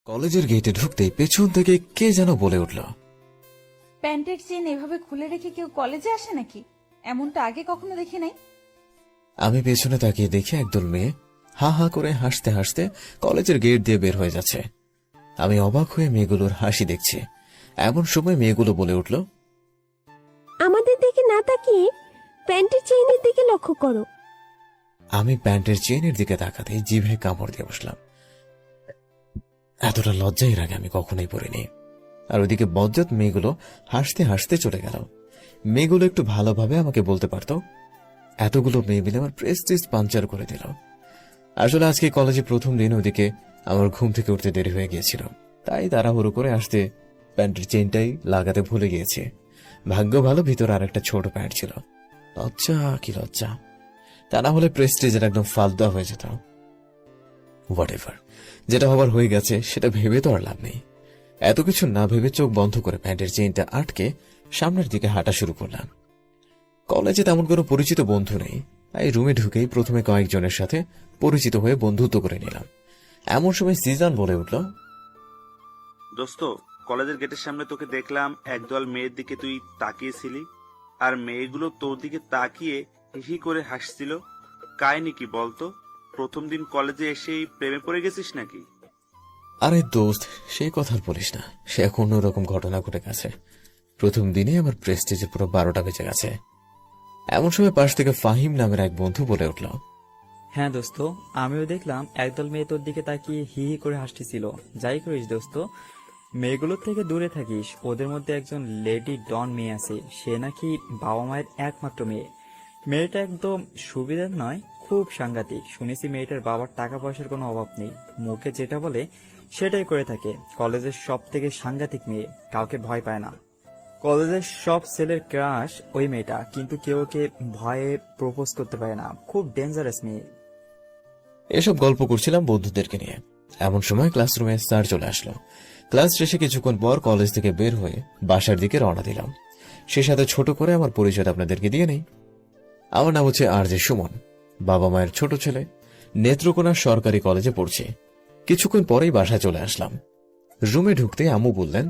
কলেজের গেটে ঢুকতেই পেছন থেকে কে যেন বলে উঠল, প্যান্টের চেন এভাবে খুলে রেখে কেউ কলেজে আসে নাকি? এমনটা আগে কখনো দেখি নাই। আমি পেছনে তাকিয়ে দেখি একদল মেয়ে হা হা করে হাসতে হাসতে কলেজের গেট দিয়ে বের হয়ে যাচ্ছে। আমি অবাক হয়ে মেয়েগুলোর হাসি দেখছি। এমন সময় মেয়েগুলো বলে উঠল, আমাদের দিকে না তাকিয়ে প্যান্টের চেইনের দিকে লক্ষ্য করো। আমি প্যান্টের চেনের দিকে তাকাতেই জিভে কামড় দিয়ে বসলাম। এতটা লজ্জা এর আগে আমি কখনোই পড়িনি। আর ওইদিকে বজ্জাত মেয়েগুলো হাসতে হাসতে চলে গেল। মেয়েগুলো একটু ভালোভাবে আমাকে বলতে পারতো। এতগুলো মেয়ে মিলে আমার প্রেস্টিজ পাঞ্চার করে দিল। আসলে আজকে কলেজে প্রথম দিন, ওদিকে আমার ঘুম থেকে উঠতে দেরি হয়ে গিয়েছিল, তাই তাড়াহুড়ো করে আসতে প্যান্টের চেনটাই লাগাতে ভুলে গিয়েছে। ভাগ্য ভালো ভিতরে আর একটা ছোট প্যান্ট ছিল। লজ্জা কি লজ্জা, তা না হলে প্রেস্টিজের একদম ফালতু হয়ে যেত। হোয়াটএভার, যেটা হবার হয়ে গেছে সেটা ভেবে তো আর লাভ নেই। এত কিছু না ভেবে চোখ বন্ধ করে প্যান্টের চেইনটা আটকে সামনের দিকে হাঁটা শুরু করলাম। কলেজে তেমন কোনো পরিচিত বন্ধু নেই, তাই রুমে ঢুকেই প্রথমে কয়েকজনের সাথে পরিচিত হয়ে বন্ধুত্ব করে নিলাম। এমন সময় সিজান বলে উঠল, দোস্ত, কলেজের গেটের সামনে তোকে দেখলাম একদল মেয়ের দিকে তুই তাকিয়েছিলি, আর মেয়েগুলো তোর দিকে তাকিয়ে হিহি করে হাসছিল। কাহিনী কি বলতো? প্রথম দিন কলেজে এসেই প্রেমে পড়ে গেছিস নাকি? আরে দোস্ত, সেই কথা আর বলিস না, সে এক অন্যরকম ঘটনা ঘটে গেছে। প্রথম দিনে আমার প্রেস্টিজে পুরো 12টা বেজে গেছে। এমন সময় পাশ থেকে ফাহিম নামের এক বন্ধু বলে উঠল, হ্যাঁ দোস্ত, আমিও দেখলাম একদল মেয়ে তোর দিকে তাকিয়ে হি হি করে হাসতেছিল। যাই করিস দোস্ত, মেয়েগুলোর থেকে দূরে থাকিস। ওদের মধ্যে একজন লেডি ডন মেয়ে আছে, সে নাকি বাবা মায়ের একমাত্র মেয়ে। মেয়েটা একদম সুবিধার নয়, খুব সাংঘাতিক। শুনেছি মেয়েটার বাবার টাকা পয়সার কোনো অভাব নেই, মুখে যেটা বলে সেটাই করে থাকে। কলেজের সব থেকে সাংঘাতিক মেয়ে, কাউকে ভয় পায় না। কলেজের সব ছেলের ক্রাশ ওই মেয়েটা, কিন্তু কেউ ওকে ভয়ে প্রপোজ করতে পারে না। খুব ডেঞ্জারাস মেয়ে। এসব গল্প করছিলাম বন্ধুদেরকে নিয়ে। এমন সময় ক্লাসরুমে স্যার চলে আসলো। ক্লাস শেষে কিছুক্ষণ পর কলেজ থেকে বের হয়ে বাসার দিকে রওনা দিলাম। সে সাথে ছোট করে আমার পরিচয় আপনাদেরকে দিয়ে নেই। আমার নাম হচ্ছে আরজে সুমন, বাবা মায়ের ছোট ছেলে, নেত্রকোনা সরকারি কলেজে পড়ছি। কিছুক্ষণ পরেই বাসায় চলে আসলাম। রুমে ঢুকতে আম্মু বললেন,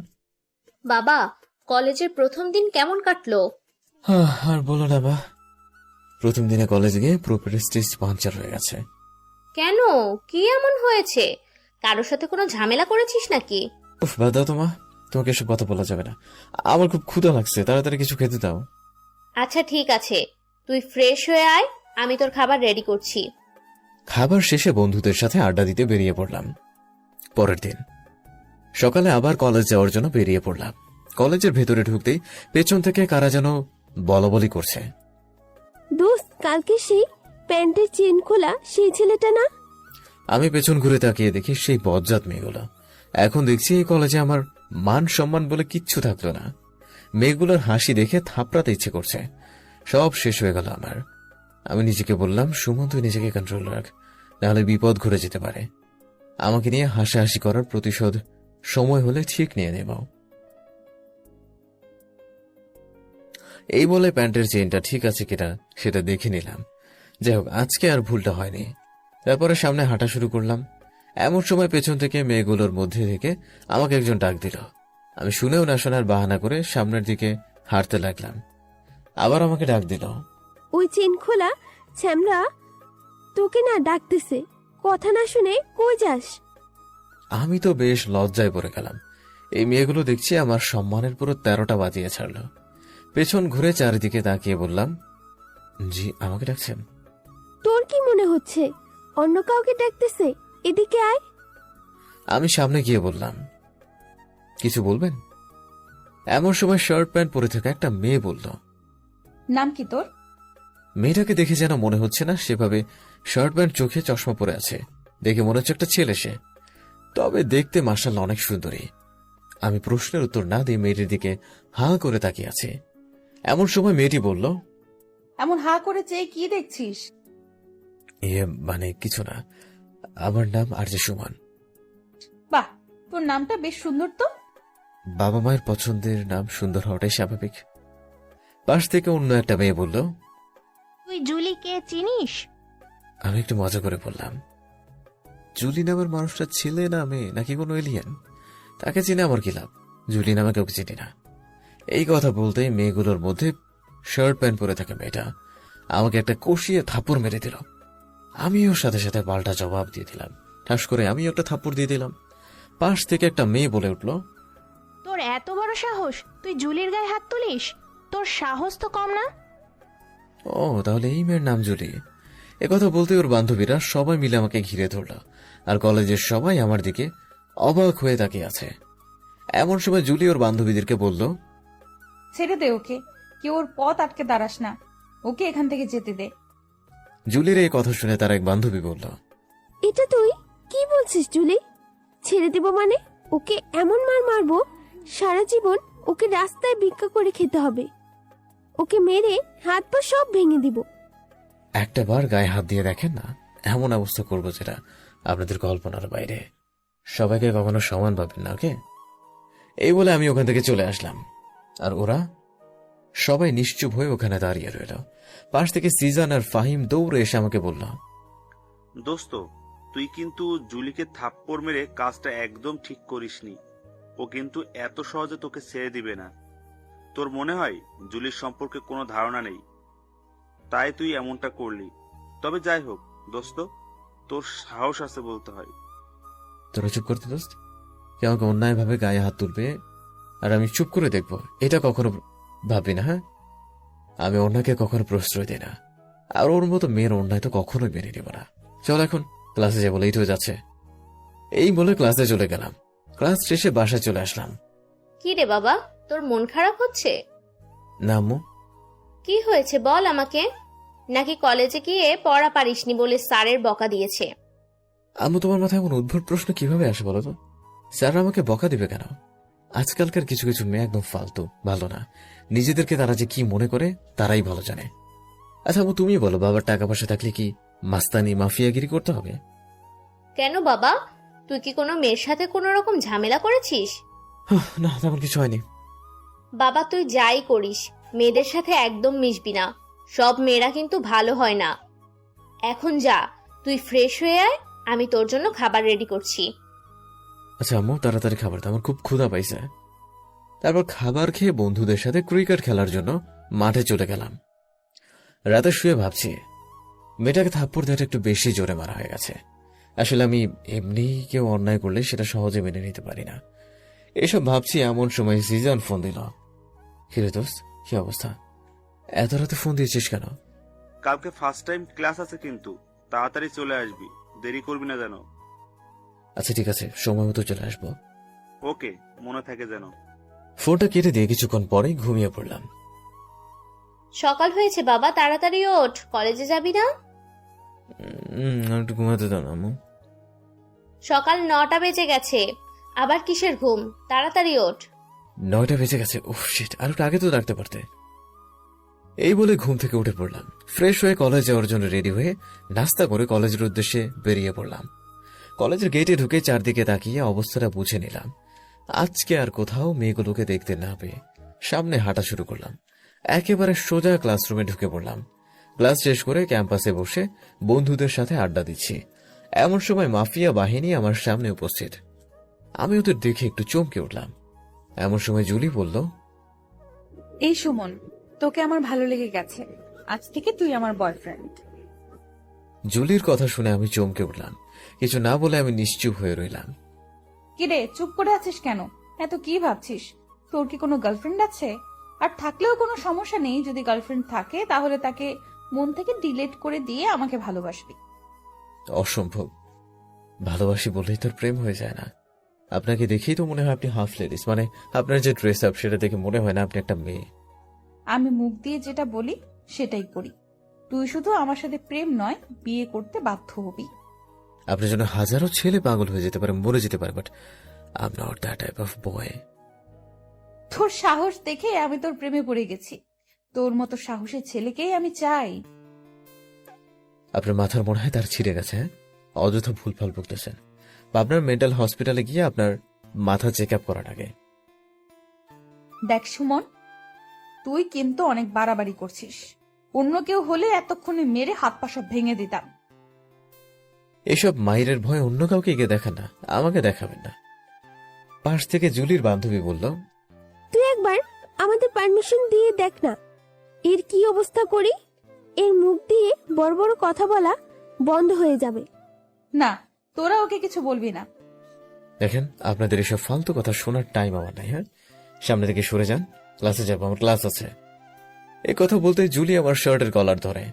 বাবা, কলেজের প্রথম দিন কেমন কাটলো? আর বলো না বা, প্রথম দিনে কলেজে গিয়ে পুরো প্রেস্টিজ পাঞ্চার হয়ে গেছে। কেন, কি এমন হয়েছে? কারোর সাথে কোনো ঝামেলা করেছিস নাকি? উফ, বাদ দাও তোমা, তোমাকে এসব কথা বলা যাবে না। আমার খুব ক্ষুধা লাগছে, তাড়াতাড়ি কিছু খেতে দাও। আচ্ছা ঠিক আছে, তুই ফ্রেশ হয়ে আয়, আমি তোর খাবার রেডি করছি। খাবার শেষে বন্ধুদের সাথে আড্ডা দিতে বেরিয়ে পড়লাম। পরের দিন সকালে আবার কলেজ যাওয়ার জন্য বেরিয়ে পড়লাম। কলেজের ভেতরে ঢুকতেই পেছন থেকে কারা যেন বলাবলি করছে। দোস্ত, কালকে সেই প্যান্টের চেন খোলা সেই ছেলেটা না? আমি পেছন ঘুরে তাকিয়ে দেখি সেই বজ্জাত মেয়েগুলো। এখন দেখছি এই কলেজে আমার মান সম্মান বলে কিচ্ছু থাকলো না। মেয়েগুলোর হাসি দেখে থাপড়াতে ইচ্ছে করছে। সব শেষ হয়ে গেল আমার। আমি নিজেকে বললাম, সুমন তুই নিজেকে কন্ট্রোল রাখ, নাহলে বিপদ ঘটে যেতে পারে। আমাকে নিয়ে হাসাহাসি করার প্রতিশোধ সময় হলে ঠিক নিয়ে নেব। এই বলে প্যান্টের চেইনটা ঠিক আছে কিনা সেটা দেখে নিলাম। যাই হোক, আজকে আর ভুলটা হয়নি। তারপরে সামনে হাঁটা শুরু করলাম। এমন সময় পেছন থেকে মেয়েগুলোর মধ্যে থেকে আমাকে একজন ডাক দিল। আমি শুনেও না শোনার বাহানা করে সামনের দিকে হাঁটতে লাগলাম। আবার আমাকে ডাক দিল, ওই চেন খোলা ছ্যামরা তোকে না ডাকতেছে, কথা না শুনে কই যাস? আমি তো বেশ লজ্জায় পড়ে গেলাম। এই মেয়েগুলো দেখছি আমার সম্মানের পুরো 13টা বাজিয়ে ছাড়ল। পেছন ঘুরে চারিদিকে তাকিয়ে বললাম, জি আমাকে ডাকছেন? তোর কি মনে হচ্ছে অন্য কাউকে ডাকতেছে? এদিকে আয়। আমি সামনে গিয়ে বললাম, কিছু বলবেন? এমন সময় শার্ট প্যান্ট পরে থাকা একটা মেয়ে বলল, নাম কি তোর? মেয়েটাকে দেখে যেন মনে হচ্ছে না সেভাবে শার্ট প্যান্ট, চোখে চশমা পরে আছে। দেখে মনে হচ্ছে একটা ছেলে সে, তবে দেখতে মাশাআল্লাহ অনেক সুন্দরী। আমি প্রশ্নের উত্তর না দিয়ে মেয়েটির দিকে হাঁ করে তাকিয়ে আছে। এমন সময় মেয়েটি বলল, এমন হা করে চেয়ে কি দেখছিস? মানে কিছু না, আমার নাম আরজে সুমন। বাহ, তোর নামটা বেশ সুন্দর তো। বাবা মায়ের পছন্দের নাম সুন্দর হওয়াটাই স্বাভাবিক। পাশ থেকে অন্য একটা মেয়ে বলল, তুই জুলিকে চিনিস? আমি একটু মজা করে বললাম, জুলি নামের মানুষটা ছেলে না মেয়ে নাকি কোনো এলিয়েন? তাকে চিনে আমার কি লাভ? জুলি নামে কাউকে চিনি না। এই কথা বলতেই মেয়েগুলোর মধ্যে শার্ট প্যান্ট পরে থাকে মেয়েটা আমাকে একটা কষিয়ে থাপ্পড় মেরে দিল। আমিও সাথে সাথে পাল্টা জবাব দিয়ে দিলাম। ঠাস করে আমিও একটা থাপ্পড় দিয়ে দিলাম। পাশ থেকে একটা মেয়ে বলে উঠল, তোর এত বড় সাহস, তুই জুলির গায়ে হাত তুলিস? তোর সাহস তো কম না। ও তাহলে এই মেয়ের নাম জুলি। একথা বলতে ওর বান্ধবীরা সবাই মিলে আমাকে ঘিরে ধরল, আর কলেজের সবাই আমার দিকে অবাক হয়ে তাকিয়ে আছে। এমন সময় জুলি ওর বান্ধবীদেরকে বলল, ছেড়ে দে ওকে, কেউ ওর পথ আটকে দাঁড়াস না, ওকে এখান থেকে যেতে দে। জুলির এই কথা শুনে তার এক বান্ধবী বলল, এটা তুই কি বলছিস জুলি? ছেড়ে দেব মানে? ওকে এমন মার মারবো সারা জীবন ওকে রাস্তায় ভিক্ষা করে খেতে হবে। ওকে মেরে হাত পা সব ভেঙে দিব। একটা বার গায়ে হাত দিয়ে দেখেন না, এমন অবস্থা করবো যেটা আপনাদের কল্পনার বাইরে। সবাইকে কখনো সমান পাবেন না, ওকে? এই বলে আমি ওখান থেকে চলে আসলাম, আর ওরা সবাই নিশ্চুপ হয়ে ওখানে দাঁড়িয়ে রইল। পাশ থেকে সিজান আর ফাহিম দৌড়ে এসে আমাকে বলল, দোস্ত, তুই কিন্তু জুলিকে থাপ্পড় মেরে কাজটা একদম ঠিক করিসনি। ও কিন্তু এত সহজে তোকে ছেড়ে দিবে না। তোর মনে হয় জুলির সম্পর্কে কোনো ধারণা নেই, তাই তুই এমনটা করলি। তবে যাই হোক দোস্ত, তোর সাহস আছে বলতে হয়। তোরা চুপ করতে দোস্ত। কেউ আমাকে অন্যায় ভাবে গায়ে হাত তুলবে আর আমি চুপ করে দেখবো, এটা কখনো ভাবি না। হ্যাঁ, আমি অন্যকে কখনো প্রশ্রয় দিই না, আর ওর মতো মেয়ের অন্যায় তো কখনোই মেনে নেব না। চল এখন ক্লাসে যাবো, লেট হয়ে যাচ্ছে। এই বলে ক্লাসে চলে গেলাম। ক্লাস শেষে বাসায় চলে আসলাম। কি রে বাবা, তোর মন খারাপ হচ্ছে? না আম্মু, কি হয়েছে বল আমাকে। নাকি কলেজে গিয়ে পড়া পারিসনি বলে স্যারের বকা দিয়েছে? আম্মু তোমার মাথায় এমন উদ্ভট প্রশ্ন কিভাবে আসে বলো তো? স্যার আমাকে বকা দিবে কেন? আজকালকার কিছু কিছু মেয়ে একদম ফালতু, ভালো না। নিজেদেরকে তারা যে কি মনে করে তারাই ভালো জানে। আচ্ছা আম্মু তুমি বলো, বাবার টাকা পয়সা থাকলে কি মাস্তানি মাফিয়াগিরি করতে হবে? কেন বাবা, তুই কি কোনো মেয়ের সাথে কোনো রকম ঝামেলা করেছিস? না, তেমন কিছু হয়নি। বাবা তুই যাই করিস, মেয়েদের সাথে একদম মিশবি না। সব মেয়েরা কিন্তু ভালো হয় না। এখন যা, তুই ফ্রেশ হয়ে আয়, আমি তোর জন্য খাবার রেডি করছি। আচ্ছা আম্মু তাড়াতাড়ি খাবার দাও, আমার খুব ক্ষুধা পাইছে। তারপর খাবার খেয়ে বন্ধুদের সাথে ক্রিকেট খেলার জন্য মাঠে চলে গেলাম। রাতে শুয়ে ভাবছি, মেয়েটাকে থাপ্পড় দেওয়াটা একটু বেশি জোরে মারা হয়ে গেছে। আসলে আমি এমনি কেউ অন্যায় করলে সেটা সহজে মেনে নিতে পারি না। এসব ভাবছি এমন সময় সিজন ফোন দিল। কিরে দোস্ত, কি অবস্থা? এত রাতে ফোন দিয়েছিস কেন? কালকে ফার্স্ট টাইম ক্লাস আছে, কিন্তু তাড়াতাড়ি চলে আসবি, দেরি করবি না যেন। আচ্ছা ঠিক আছে, সময় মতো চলে আসবো। ওকে, মনে থাকে যেন। ফোনটা কেটে দিয়ে কিছুক্ষণ পরেই ঘুমিয়ে পড়লাম। সকাল হয়েছে বাবা, তাড়াতাড়ি ওঠ, কলেজে যাবি না? একটু ঘুমাতে দাও না আম্মু। সকাল 9টা বেজে গেছে, আবার কিসের ঘুম? তাড়াতাড়ি ওঠ। 9টা বেজে গেছে, উফ শিট, আর একটু আগে তো রাখতে পারতে। এই বলে ঘুম থেকে উঠে পড়লাম। ফ্রেশ হয়ে কলেজ যাওয়ার জন্য রেডি হয়ে নাস্তা করে কলেজের উদ্দেশ্যে বেরিয়ে পড়লাম। কলেজের গেটে ঢুকে চারদিকে তাকিয়ে অবস্থাটা বুঝে নিলাম। আজকে আর কোথাও মেয়েগুলোকে দেখতে না পেয়ে সামনে হাঁটা শুরু করলাম। একেবারে সোজা ক্লাসরুমে ঢুকে পড়লাম। ক্লাস শেষ করে ক্যাম্পাসে বসে বন্ধুদের সাথে আড্ডা দিচ্ছি। এমন সময় মাফিয়া বাহিনী আমার সামনে উপস্থিত। আমি ওদের দেখে একটু চমকে উঠলাম। এমন সময় জুলি বলল, এই সুমন, তোকে আমার ভালো লেগে গেছে, আজ থেকে তুই আমার বয়ফ্রেন্ড। জুলির কথা শুনে আমি চমকে উঠলাম। কিছু না বলে আমি নিশ্চুপ হয়ে রইলাম। কিরে চুপ করে আছিস কেন? এত কি ভাবছিস? তোর কি কোনো গার্লফ্রেন্ড আছে? আর থাকলেও কোনো সমস্যা নেই, যদি গার্লফ্রেন্ড থাকে তাহলে তাকে মন থেকে ডিলিট করে দিয়ে আমাকে ভালোবাসবি। অসম্ভব, ভালোবাসি বললেই তোর প্রেম হয়ে যায় না। আপনাকে দেখেই তো মনে হয় আপনি হাফ লেডিস, মানে আপনার যে ড্রেস আপ সেটা দেখে মনে হয় না আপনি একটা মেয়ে। আমি মুখ দিয়ে যেটা বলি সেটাই করি। তুই শুধু আমার সাথে প্রেম নয়, বিয়ে করতে বাধ্য হবি। আপনার জন্য হাজারো ছেলে পাগল হয়ে যেতে পারে, মরে যেতে পারে, but I am not that type of boy. তোর সাহস দেখে আমি তোর প্রেমে পড়ে গেছি। তোর মতো সাহসী ছেলেকেই আমি চাই। আপনার মাথার মনে হয় তার ছিঁড়ে গেছে। হ্যাঁ, অযথা ভুলভাল বলতেছেন। আপনার মেন্টাল হসপিটালে গিয়ে আপনার মাথা চেক আপ করা লাগে। দেখ সুমন, তুই কিন্তু অনেক বাড়াবাড়ি করছিস। অন্য কেউ হলে এতক্ষণে মেরে হাত পা সব ভেঙে দিতাম। এসব মাইরের ভয় অন্য কাউকে গিয়ে দেখান না, আমাকে দেখাবেন না। পাশ থেকে জুলির বান্ধবী বলল, তুই একবার আমাদের পারমিশন দিয়ে দেখ না এর কি অবস্থা করি। এর মুখ দিয়ে বড় বড় কথা বলা বন্ধ হয়ে যাবে। না, তোরা ওকে কিছু বলবি না। দেখেন আপনাদের এসব ফালতু কথা শোনার টাইম আমার নাই। হ্যাঁ, সামনে থেকে সরে যান, ক্লাসে যাবো, আমার ক্লাস আছে। এই কথা বলতে জুলি আমার শার্টের কলার ধরে।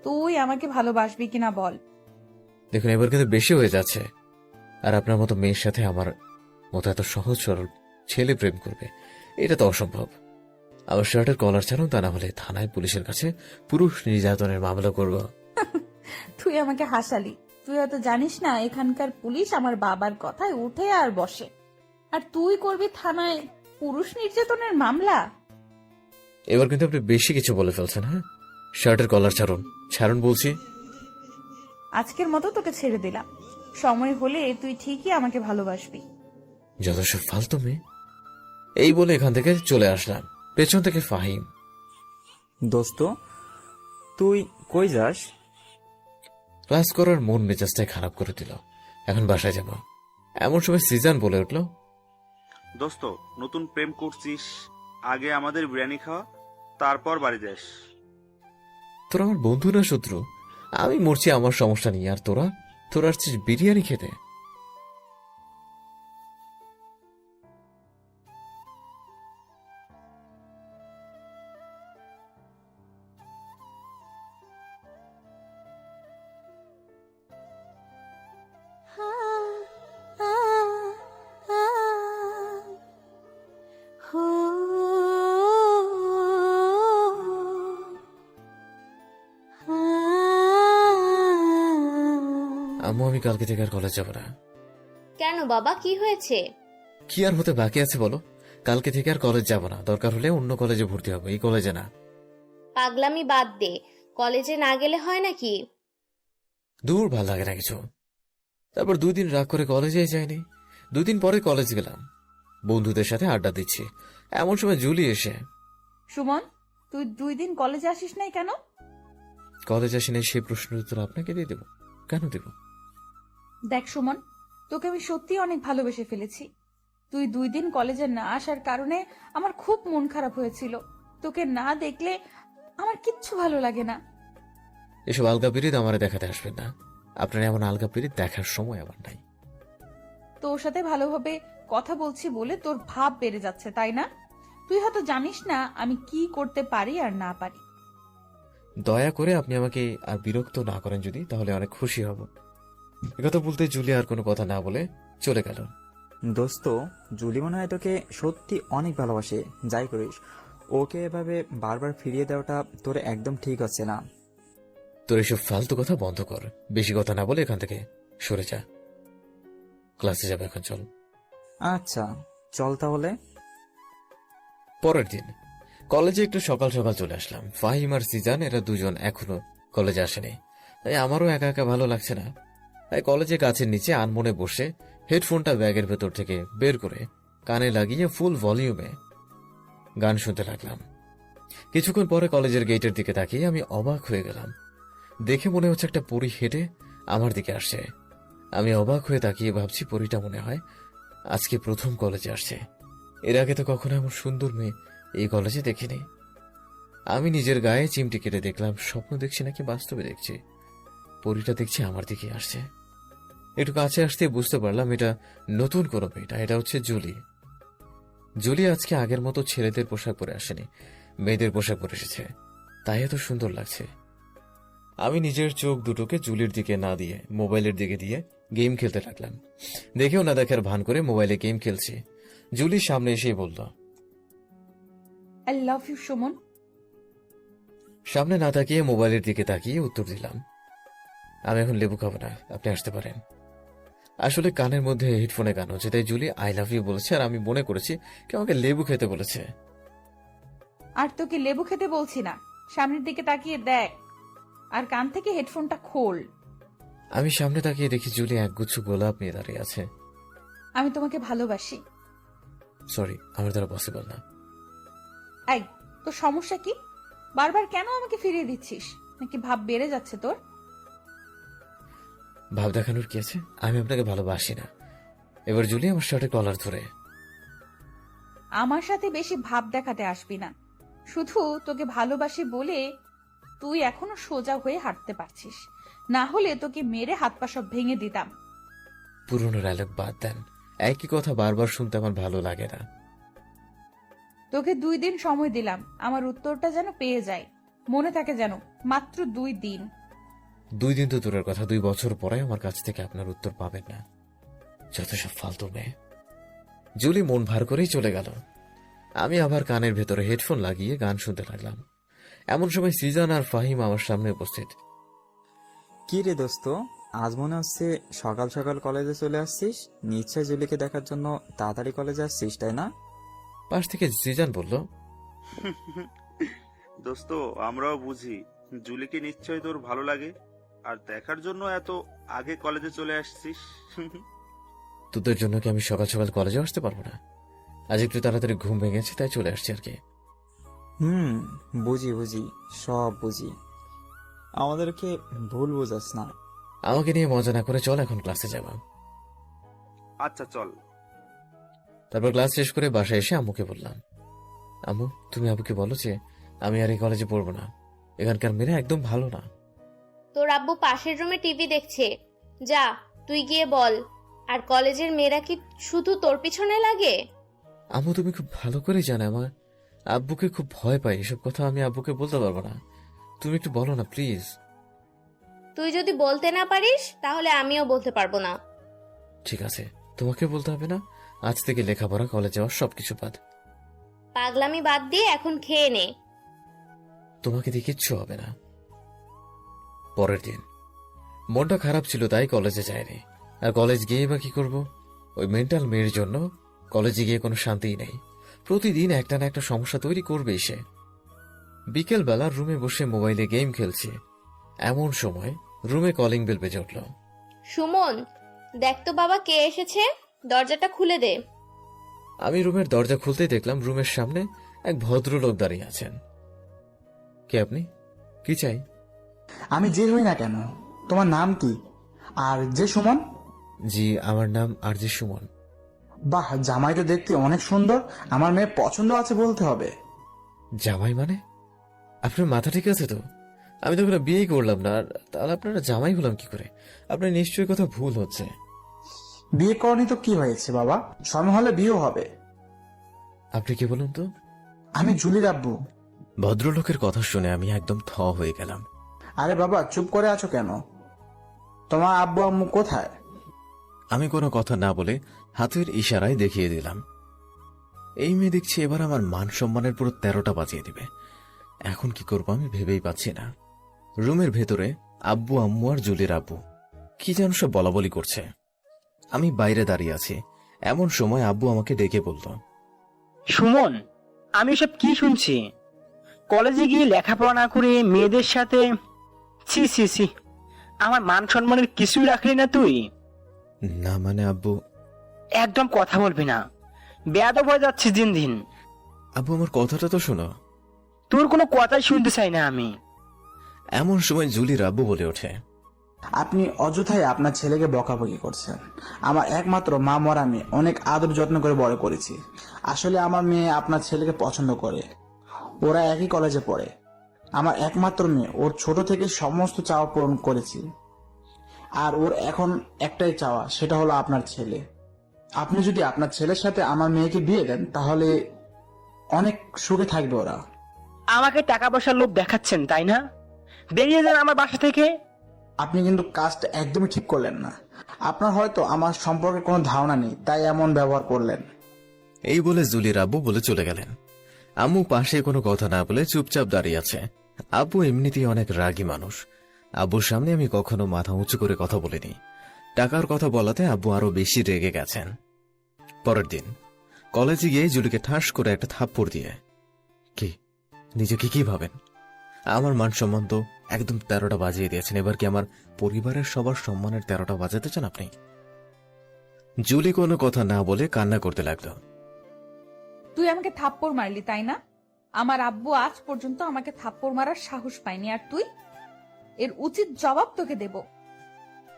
তুই আমাকে ভালোবাসবি কিনা বল। দেখুন এবার কিন্তু বেশি হয়ে যাচ্ছে। আর আপনার মতো মেয়ের সাথে আমার মতো এত সহজ সরল ছেলে প্রেম করবে, এটা তো অসম্ভব। আমার শার্টের কলার ছাড়ুন, তা না হলে থানায় পুলিশের কাছে পুরুষ নির্যাতনের মামলা করব। তুই আমাকে হাসালি। তুই হয়তো জানিস না এখানকার পুলিশ আমার বাবার কথায় উঠে আর বসে। আর তুই করবি থানায় পুরুষ নির্যাতনের মামলা? এবার কিন্তু আপনি বেশি কিছু বলে ফেলছেন। হ্যাঁ, শার্টের কলার ছাড়ুন, ছাড়ুন বলছি। আজকের মতো তোকে ছেড়ে দিলাম। সময় হলে তুই ঠিকই আমাকে ভালোবাসবি। যত সব ফালতু মেয়ে। এই বলে এখান থেকে চলে আসলাম। পেছন থেকে ফাহিম, দোস্ত তুই কই যাস? ক্লাস করার মন মেজাজটাই খারাপ করে দিল। এখন বাসায় যাব। এমন সময় সিজান বলে উঠল, দোস্ত, নতুন প্রেম করছিস, আগে আমাদের বিরিয়ানি খাওয়া, তারপর বাড়ি যাস। তোরা আমার বন্ধু না শত্রু? আমি মরছি আমার সমস্যা নিয়ে, আর তোরা আসছিস বিরিয়ানি খেতে। আম্মু, আমি কালকে থেকে আর কলেজ যাব না। কেন বাবা, কি হয়েছে? কি আর হতে বাকি আছে বলো? কালকে থেকে আর কলেজ যাব না, দরকার হলে অন্য কলেজে ভর্তি হবো, এই কলেজে না। পাগলামি বাদ দে, কলেজে না গেলে হয় নাকি? দূর ভাল লাগে না কিছু। তারপর 2 দিন রাগ করে কলেজে যাইনি। 2 দিন পরে কলেজ গেলাম, বন্ধুদের সাথে আড্ডা দিচ্ছি, এমন সময় জুলি এসে, সুমন, তুই 2 দিন কলেজে আসিস নাই কেন? কলেজ আসেনি সেই প্রশ্নের উত্তর আপনাকে দিয়ে দেব। কেন দেব? দেখ সুমন, তোকে আমি সত্যি অনেক ভালোবেসে ফেলেছি। তুই 2 দিন কলেজে না আসার কারণে আমার খুব মন খারাপ হয়েছিল। তোকে না দেখলে আমার কিচ্ছু ভালো লাগে না। এসব আলগা পিরিত আমারে দেখাতে আসবেন না। আপনার এমন আলগা পিরিত দেখার সময় আমার নাই। তোর সাথে ভালোভাবে কথা বলছি বলে তোর ভাব বেড়ে যাচ্ছে, তাই না? তুই হয়তো জানিস না আমি কি করতে পারি আর না পারি। দয়া করে আপনি আমাকে আর বিরক্ত না করেন যদি, তাহলে অনেক খুশি হব। একথা বলতে জুলি আর কোনো কথা না বলে চলে গেল। দোস্ত, জুলি মনে হয় তোকে সত্যি অনেক ভালোবাসে। যাই করিস, ওকে এভাবে বারবার ফিরিয়ে দেওয়াটা তোর একদম ঠিক হচ্ছে না। তোর এসব ফালতু কথা বন্ধ কর, বেশি কথা না বলে এখান থেকে সরে যা। ক্লাসে যাবে এখন, চল। আচ্ছা চল তাহলে। পরের দিন কলেজে একটু সকাল সকাল চলে আসলাম। ফাহিম আর সিজান এরা দুজন এখনো কলেজে আসেনি, তাই আমারও একা একা ভালো লাগছে না। তাই কলেজে গাছের নিচে আনমনে বসে হেডফোনটা ব্যাগের ভেতর থেকে বের করে কানে লাগিয়ে ফুল ভলিউমে গান শুনতে লাগলাম। কিছুক্ষণ পরে কলেজের গেটের দিকে তাকিয়ে আমি অবাক হয়ে গেলাম। দেখে মনে হচ্ছে একটা পরী হেঁটে আমার দিকে আসছে। আমি অবাক হয়ে তাকিয়ে ভাবছি, পরীটা মনে হয় আজকে প্রথম কলেজে আসছে। এর আগে তো কখনো এমন সুন্দর মেয়ে এই কলেজে দেখিনি। আমি নিজের গায়ে চিমটি কেটে দেখলাম স্বপ্ন দেখছি নাকি বাস্তবে দেখছি। পরীটা দেখছি আমার দিকে আসছে। একটু কাছে আসতে বুঝতে পারলাম এটা নতুন কোনো মেয়েটা, এটা হচ্ছে জুলি। জুলি আজকে আগের মতো ছেলেদের পোশাক পরে আসেনি, মেয়েদের পোশাক পরে এসেছে, তাই এত সুন্দর লাগছে। আমি নিজের চোখ দুটোকে জুলির দিকে না দিয়ে মোবাইলের দিকে দিয়ে গেম খেলতে লাগলাম। দেখেও না দেখার ভান করে মোবাইলে গেম খেলছি। জুলির সামনে এসেই বলল, আই লাভ ইউ সুমন। সামনে না তাকিয়ে মোবাইলের দিকে তাকিয়ে উত্তর দিলাম, আমি এখন লেবু খাবো না, আপনি আসতে পারেন। আসলে কানের মধ্যে হেডফোনে গান হচ্ছে, তাই জুলি আই লাভ ইউ বলেছে, আর আমি মনে করেছি কেউ আমাকে লেবু খেতে বলেছে। আর তোকে লেবু খেতে বলছি না, সামনের দিকে তাকিয়ে দেখ আর কান থেকে হেডফোনটা খোল। আমি সামনে তাকিয়ে দেখি জুলি একগুচ্ছ গোলাপ নিয়ে দাঁড়িয়ে আছে। আমি তোমাকে ভালোবাসি। সরি, আমার দ্বারা পসিবল না। এই, তোর সমস্যা কি? বারবার কেন আমাকে ফিরিয়ে দিচ্ছিস? নাকি ভাব বেড়ে যাচ্ছে তোর? ভাব দেখানোর কি আছে? আমি আপনাকে ভালোবাসি না। এবার জুলি আমার শার্টের কলার ধরে। আমার সাথে বেশি ভাব দেখাতে আসবি না। শুধু তোকে ভালোবাসি বলে তুই এখনো সোজা হয়ে হাঁটতে পারছিস, না হলে তোকে মেরে হাত পা সব ভেঙে দিতাম। পুরনো ডায়লগ বাদ দেন, একই কথা বারবার শুনতে আমার ভালো লাগে না। তোকে 2 দিন সময় দিলাম, আমার উত্তরটা যেন পেয়ে যায়। মনে থাকে যেন, মাত্র 2 দিন। 2 দিন তো দূরের কথা, 2 বছর পরে আমার কাছ থেকে আপনার উত্তর পাবেন না। যত সব ফালতু মেয়ে। জুলি মন ভার করেই চলে গেল। আমি আবার কানের ভেতরে হেডফোন লাগিয়ে গান শুনতে লাগলাম। এমন সময় সিজান আর ফাহিম আমার সামনে উপস্থিত। কি রে দোস্ত, আজ মনে হচ্ছে সকাল সকাল কলেজে চলে আসছিস। নিশ্চয় জুলিকে দেখার জন্য তাড়াতাড়ি কলেজে আসছিস, তাই না? পাশ থেকে সিজান বলল, দোস্ত আমরাও বুঝি জুলিকে নিশ্চয়ই তোর ভালো লাগে, আর দেখার জন্য এত আগে কলেজে চলে আসছিস। তোদের জন্য কি আমি সকাল সকাল কলেজে আসতে পারবো না? আজ একটু তাড়াতাড়ি ঘুম ভেঙেছে, তাই চলে আসছি আর কি। বুঝি বুঝি, সব বুঝি। আমাদেরকে ভুল বুঝাস না। আমাকে নিয়ে মজা না করে চল এখন ক্লাসে যাব। আচ্ছা চল। তারপর ক্লাস শেষ করে বাসায় এসে আম্মুকে বললাম, আম্মু তুমি আব্বুকে বলো যে আমি আর এই কলেজে পড়বো না, এখানকার মেয়েরা একদম ভালো না। তোর আব্বু পাশের রুমে টিভি দেখছে, যা তুই গিয়ে বল। আর কলেজের মেয়েরা কি শুধু তোর পিছনে লাগে? আম্মু তুমি খুব ভালো করে জানো আমার আব্বুকে খুব ভয় পাই, এসব কথা আমি আব্বুকে বলতে পারবো না। তুমি একটু বলো না প্লিজ। তুই যদি বলতে না পারিস তাহলে আমিও বলতে পারবো না। ঠিক আছে, তোমাকে বলতে হবে না। আজ থেকে লেখাপড়া, কলেজ যাওয়ার সবকিছু বাদ। পাগলামি বাদ দিয়ে এখন খেয়ে নে। তোমাকে দিয়ে কিচ্ছু হবে না। পরের দিন মনটা খারাপ ছিল, তাই কলেজে যায়নি। আর কলেজ গিয়ে বা কি করবো? ওই মেন্টাল মেয়ের জন্য কলেজে গিয়ে কোনো শান্তিই নেই। প্রতিদিন একটা না একটা সমস্যা তৈরি করবেই সে। বিকেলবেলা রুমে বসে মোবাইলে গেম খেলছি, এমন সময় রুমে কলিং বেল বেজে উঠল। সুমন, দেখ তো বাবা কে এসেছে, দরজাটা খুলে দে। আমি রুমের দরজা খুলতেই দেখলাম রুমের সামনে এক ভদ্রলোক দাঁড়িয়ে আছেন। কে আপনি? কি চাই? আমি যে হই না কেন, তোমার নাম কি? আর যে সুমন? জি, আমার নাম আরজে সুমন। বাহ, জামাই তো দেখতে অনেক সুন্দর। আমার মেয়ে পছন্দ আছে বলতে হবে। জামাই মানে? আপনার মাথা ঠিক আছে তো? আমি তো কোনো বিয়েই করলাম না, আর তাহলে আপনারা জামাই হলাম কি করে? আপনার নিশ্চয়ই কথা ভুল হচ্ছে। বিয়ে করনি তো কি হয়েছে বাবা, সময় হলে বিয়েও হবে। আপনি কি বলুন তো? আমি জুলির আব্বু। ভদ্রলোকের কথা শুনে আমি একদম থ হয়ে গেলাম। আরে বাবা চুপ করে আছো কেন? তোমার আব্বু আম্মু কোথায়? আমি কোনো কথা না বলে হাতের ইশারায় দেখিয়ে দিলাম। এই মেয়ে দেখছি এবার আমার মান সম্মানের পুরো 13টা বাজিয়ে দিবে। এখন কি করবো আমি ভেবেই পাচ্ছি না। রুমের ভেতরে আব্বু আম্মু আর জুলির আব্বু কি যেন সব বলাবলি করছে। আমি বাইরে দাঁড়িয়ে আছি, এমন সময় আব্বু আমাকে ডেকে বলল, সুমন, আমি সব কি শুনছি? কলেজে গিয়ে লেখাপড়া না করে মেয়েদের সাথে, ছি ছি ছি, আমার মান সম্মানের কিছুই রাখলি না তুই। না মানে আব্বু। একদম কথা বলবি না, বেয়াদব হয়ে যাচ্ছিস দিন দিন। আব্বু আমার কথাটা তো শোনো। তোর কোনো কথাই শুনতে চাই না আমি। এমন সময় জুলির আব্বু বলে ওঠে, আপনি অযথাই আপনার ছেলেকে বকাবকি করছেন। আমার একমাত্র মা মরা মেয়ে, অনেক আদর যত্ন করে বড় করেছি। আসলে আমার মেয়ে আপনার ছেলেকে পছন্দ করে, ওরা একই কলেজে পড়ে। আমার একমাত্র মেয়ে, ওর ছোট থেকে সমস্ত চাওয়া পূরণ করেছি। আর ওর এখন একটাই চাওয়া, সেটা হলো আপনার ছেলে। আপনি যদি আপনার ছেলের সাথে আমার মেয়েকে বিয়ে দেন তাহলে অনেক সুখে থাকবে ওরা। আমাকে টাকা পয়সার লোভ দেখাচ্ছেন তাই না? বেরিয়ে যান আমার বাসা থেকে। আপনি কিন্তু কাজটা একদমই ঠিক করলেন না। আপনার হয়তো আমার সম্পর্কে কোনো ধারণা নেই, তাই এমন ব্যবহার করলেন। এই বলে জুলির আব্বু বলে চলে গেলেন। আম্মু পাশে কোনো কথা না বলে চুপচাপ দাঁড়িয়ে আছে। আব্বু এমনিতেই অনেক রাগী মানুষ। আব্বুর সামনে আমি কখনো মাথা উঁচু করে কথা বলিনি। টাকার কথা বলাতে আব্বু আরো বেশি রেগে গেছেন। পরের দিন কলেজে গিয়ে জুলিকে ঠাস করে একটা থাপ্পড় দিয়ে, কি নিজেকে কি ভাবেন? আমার মান সম্মান তো একদম 13টা বাজিয়ে দিয়েছেন, এবার কি আমার পরিবারের সবার সম্মানের 13টা বাজাতে চান আপনি? জুলি কোনো কথা না বলে কান্না করতে লাগলো। তুই আমাকে থাপ্পড় মারলি তাই না? আমার আব্বু আজ পর্যন্ত আমাকে থাপ্পড় মারার সাহস পায়নি, আর তুই? এর উচিত জবাব তোকে দেব।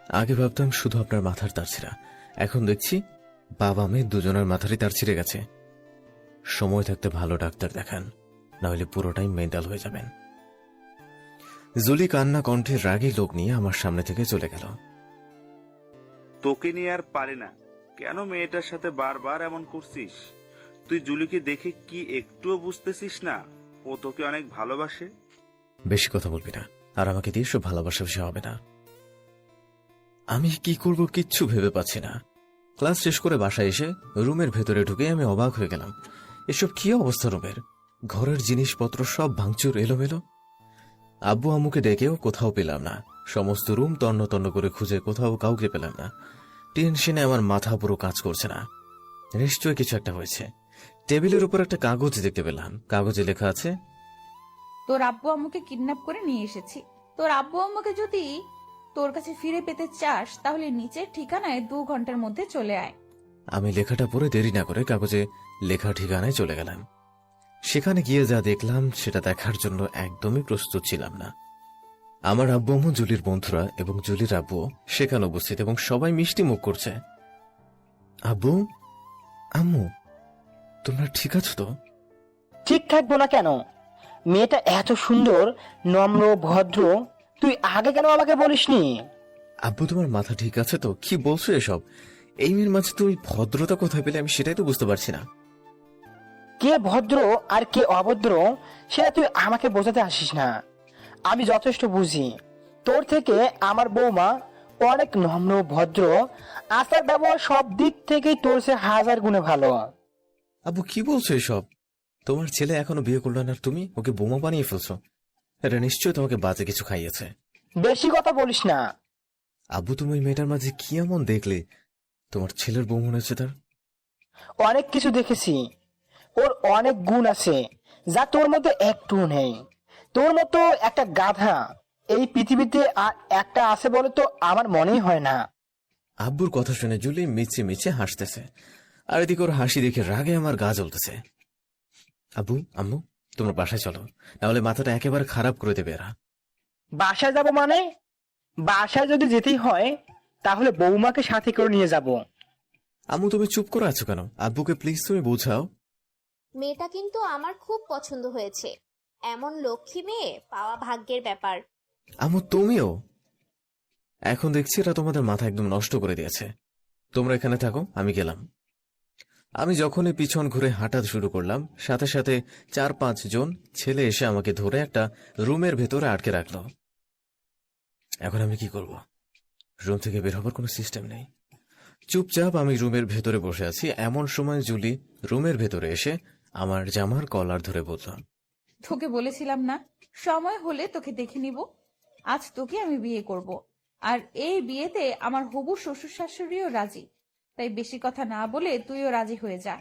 আগে ভাবতাম শুধু আপনার মাথার তার ছিঁড়া, এখন দেখছি বাবা মেয়ে দুজনের মাথারই তার ছিঁড়ে গেছে। সময় থাকতে ভালো ডাক্তার দেখান, না হলে পুরোটাই মেন্টাল হয়ে যাবেন। জুলি কান্না কণ্ঠে রাগী লোক নিয়ে আমার সামনে থেকে চলে গেল। তোকে নিয়ে আর পারে না। কেন মেয়েটার সাথে বারবার এমন করছিস? তুই জুলিকে দেখে কি একটুও বুঝতেছিস না ও তোকে অনেক ভালোবাসে? বেশি কথা বলবি না, আর আমাকে দিয়ে সব ভালোবাসা বিষয় হবে না। আমি কি করব কিচ্ছু ভেবে পাচ্ছি না। ক্লাস শেষ করে বাসায় এসে রুমের ভেতরে ঢুকে আমি অবাক হয়ে গেলাম। এসব কি অবস্থা রুমের? ঘরের জিনিসপত্র সব ভাঙচুর এলোমেলো। আব্বু আম্মুকে ডেকেও কোথাও পেলাম না। সমস্ত রুম তন্ন তন্ন করে খুঁজে কোথাও কাউকে পেলাম না। টেনশনে আমার মাথা পুরো কাজ করছে না। নিশ্চয়ই কিছু একটা হয়েছে। টেবিলের উপর একটা কাগজ দেখতে পেলাম। কাগজে লেখা আছে, তোর আব্বু আম্মুকে কিডন্যাপ করে নিয়ে এসেছি। তোর আব্বু আম্মুকে যদি তোর কাছে ফিরে পেতে চাস তাহলে নিচের ঠিকানায় 2 ঘন্টার মধ্যে চলে আয়। আমি লেখাটা পড়ে দেরি না করে কাগজে লেখা ঠিকানায় চলে গেলাম। সেখানে গিয়ে যা দেখলাম সেটা দেখার জন্য একদমই প্রস্তুত ছিলাম না। আমার আব্বু আম্মু, জুলির বন্ধুরা এবং জুলির আব্বু সেখানে উপস্থিত এবং সবাই মিষ্টি মুখ করছে। আব্বু আম্মু, তোমরা ঠিক আছো তো? ঠিক থাকবো না কেন? মেয়েটা এত সুন্দর, নম্র, ভদ্র, তুই আগে কেন আমাকে বলিসনি? আব্বু, তোমার মাথা ঠিক আছে তো? কি বলছো এসব? এই মেয়ের মাঝে তুমি ভদ্রতা কোথায় পেলে আমি সেটাই তো বুঝতে পারছি না। কে ভদ্র আর কে অভদ্র সেটা তুই আমাকে বোঝাতে আসিস না। আমি যথেষ্ট বুঝি। তোর থেকে আমার বৌমা অনেক নম্র, ভদ্র, আচার ব্যবহার সব দিক থেকেই তোর সে 1000 গুণে ভালো। আব্বু, কি বলছো এসব? তোমার ছেলে এখনো বিয়ে করলো না আর তুমি ওকে বোমা বানিয়ে ফেলছো। এটা নিশ্চয়ই তোমাকে বাজে কিছু খাইয়েছে। বেশি কথা বলিস না। আব্বু, তুমি ওই মেয়েটার মাঝে কি এমন দেখলে তোমার ছেলের বউ মনে হচ্ছে তার? অনেক কিছু দেখেছি। ওর অনেক গুণ আছে যা তোর মধ্যে একটু নেই। তোর মতো একটা গাধা এই পৃথিবীতে আর একটা আছে বলে তো আমার মনেই হয় না। আব্বুর কথা শুনে জুলি মিচে মিচে হাসতেছে, আর এদিকে ওর হাসি দেখে রাগে আমার গা জ্বলতেছে। আব্বু আম্মু, তোমরা বাসায় চলো, নাহলে মাথাটা একেবারে খারাপ করে দেবে এরা। বাসায় যাব মানে? বাসায় যদি যেতেই হয় তাহলে বৌমাকে সাথে করে নিয়ে যাব। আম্মু, তুমি চুপ করে আছো কেন? আব্বুকে প্লিজ তুমি বোঝাও। মেয়েটা কিন্তু আমার খুব পছন্দ হয়েছে। এমন লক্ষ্মী মেয়ে পাওয়া ভাগ্যের ব্যাপার। আম্মু, তুমিও? এখন দেখছি এরা তোমাদের মাথা একদম নষ্ট করে দিয়েছে। তোমরা এখানে থাকো, আমি গেলাম। আমি যখনই পিছন ঘুরে হাঁটা শুরু করলাম, সাথে সাথে 4-5 জন ছেলে এসে আমাকে ধরে একটা রুমের ভেতরে আটকে রাখলো। এখন আমি কি করব? রুম থেকে বের হবার কোনো সিস্টেম নেই। চুপচাপ আমি রুমের ভেতরে বসে আছি। এমন সময় জুলি রুমের ভেতরে এসে আমার জামার কলার ধরে বলল, তোকে বলেছিলাম না সময় হলে তোকে দেখে নিব। আজ তোকে আমি বিয়ে করব, আর এই বিয়েতে আমার হবু শ্বশুর শাশুড়িও রাজি। তাই বেশি কথা না বলে তুইও রাজি হয়ে যা।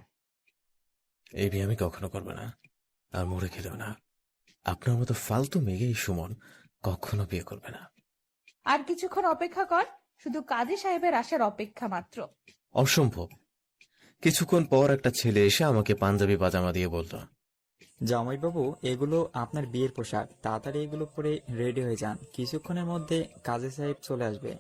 এই বিয়ে আমি কখনো করবো না, আর মরে খেলেও না। আপনার মতো ফালতু মেয়ে এই সুমন কখনো বিয়ে করবে না। আর কিছুক্ষণ অপেক্ষা কর, শুধু কাজী সাহেবের আসার অপেক্ষা মাত্র। অসম্ভব। কিছুক্ষণ পর একটা ছেলে এসে আমাকে পাঞ্জাবি পাজামা দিয়ে বলল, জামাইবাবু, এগুলো আপনার বিয়ের পোশাক। তাড়াতাড়ি এগুলো পরে রেডি হয়ে যান, কিছুক্ষণের মধ্যে কাজী সাহেব চলে আসবে।